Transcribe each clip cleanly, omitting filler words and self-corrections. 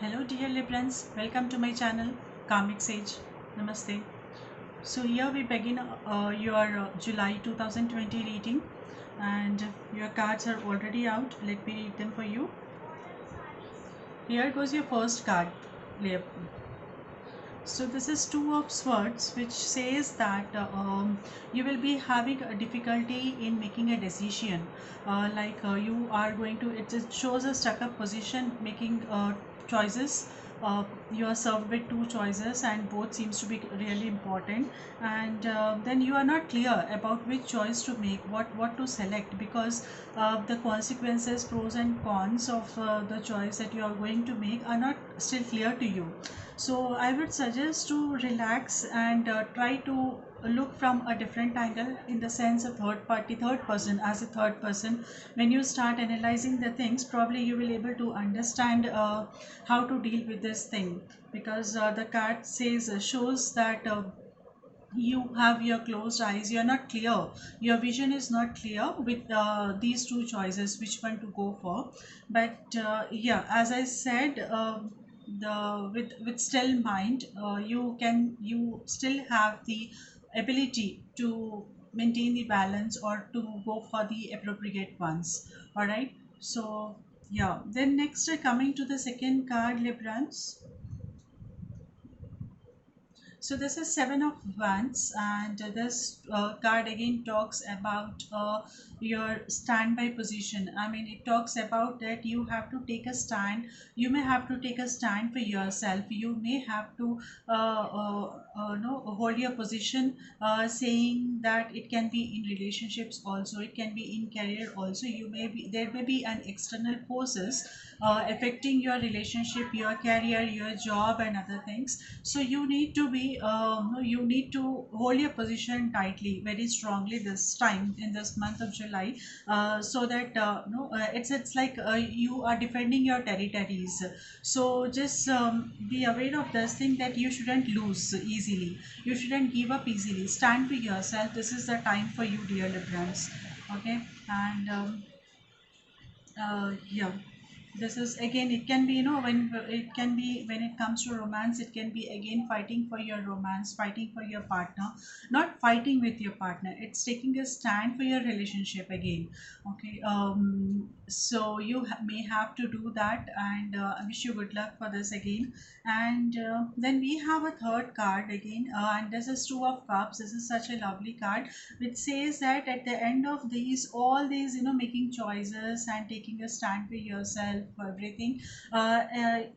Hello dear Librans, welcome to my channel Karmic Sage. Namaste. So here we begin your July 2020 reading, and your cards are already out. Let me read them for you. Here goes your first card, Lib. So this is Two of Swords, which says that you will be having a difficulty in making a decision. You are going to, it just shows a stuck up position making choices. You are served with two choices and both seems to be really important, and then you are not clear about which choice to make, what to select, because the consequences, pros and cons of the choice that you are going to make are not still clear to you. So I would suggest to relax and try to look from a different angle, in the sense of third person. As a third person, when you start analyzing the things, probably you will able to understand how to deal with this thing, because the card says shows that you have your closed eyes, you're not clear, your vision is not clear with these two choices which one to go for. But yeah, as I said, the with still mind, you still have the ability to maintain the balance or to go for the appropriate ones. All right, so yeah, then next coming to the second card, Librans. So this is Seven of Wands, and this card again talks about your standby position. I mean, it talks about that you have to take a stand. You may have to take a stand for yourself. You may have to no, hold your position, saying that it can be in relationships also. It can be in career also. You may be there may be an external forces affecting your relationship, your career, your job, and other things. So you need to be you need to hold your position tightly, very strongly this time in this month of July, so that no it's like you are defending your territories. So just be aware of this thing, that you shouldn't lose easily, you shouldn't give up easily, stand for yourself. This is the time for you, dear Librans. Okay, and yeah, this is again, it can be, when it can be, when it comes to romance, it can be again fighting for your romance, fighting for your partner, not fighting with your partner, it's taking a stand for your relationship again. Okay, so you may have to do that, and I wish you good luck for this again. And then we have a third card again, and this is Two of Cups. This is such a lovely card, which says that at the end of these, all these, making choices and taking a stand for yourself for everything,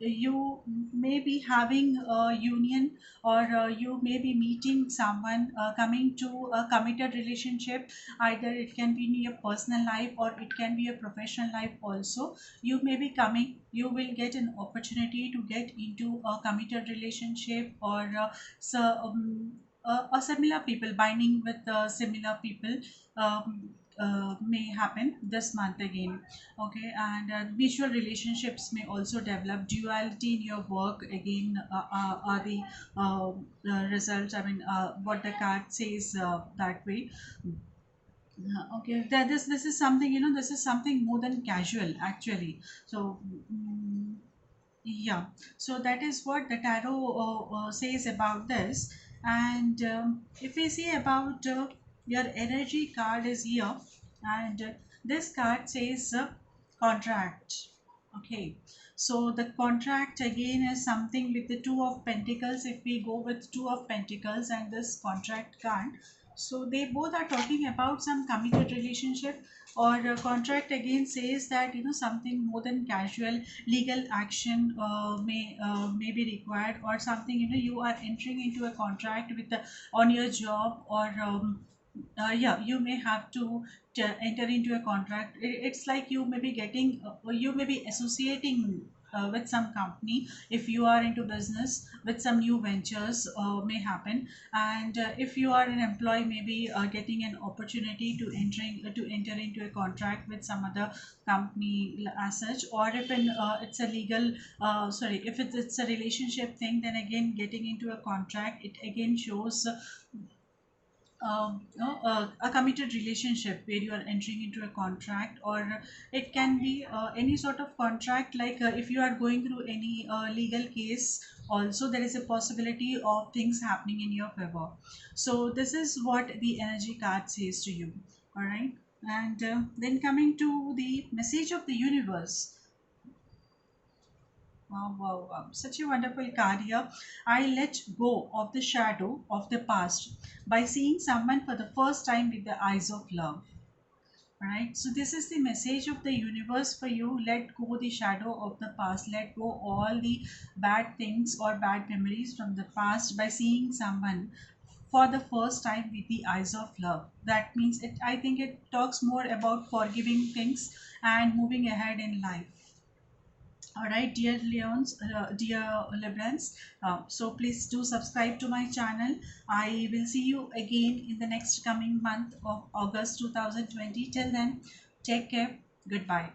you may be having a union, or you may be meeting someone, coming to a committed relationship. Either it can be in your personal life, or it can be your professional life also. You may be coming, you will get an opportunity to get into a committed relationship, or so similar people, binding with similar people, may happen this month again. Okay, and mutual relationships may also develop. Duality in your work again are the results. I mean, what the card says that way. Okay, this is something, this is something more than casual actually. So yeah, so that is what the tarot says about this. And if we see about your energy card is here, and this card says contract. Okay, so the contract again is something with the Two of Pentacles. If we go with Two of Pentacles and this contract card, so they both are talking about some committed relationship, or a contract again says that, something more than casual. Legal action may be required, or something, you are entering into a contract with on your job, or yeah, you may have to enter into a contract. It's like you may be getting, you may be associating with some company. If you are into business, with some new ventures may happen. And if you are an employee, maybe getting an opportunity to enter into a contract with some other company as such. Or if it's a legal, sorry, if it's a relationship thing, then again getting into a contract, it again shows a committed relationship where you are entering into a contract, or it can be any sort of contract, like if you are going through any legal case, also there is a possibility of things happening in your favor. So this is what the energy card says to you. All right. And then coming to the message of the universe. Wow, wow, wow. Such a wonderful card here. I let go of the shadow of the past by seeing someone for the first time with the eyes of love. Right? So this is the message of the universe for you. Let go the shadow of the past. Let go all the bad things or bad memories from the past by seeing someone for the first time with the eyes of love. That means it, I think it talks more about forgiving things and moving ahead in life. All right, dear Leons, dear Librans. So please do subscribe to my channel. I will see you again in the next coming month of August 2020. Till then, take care. Goodbye.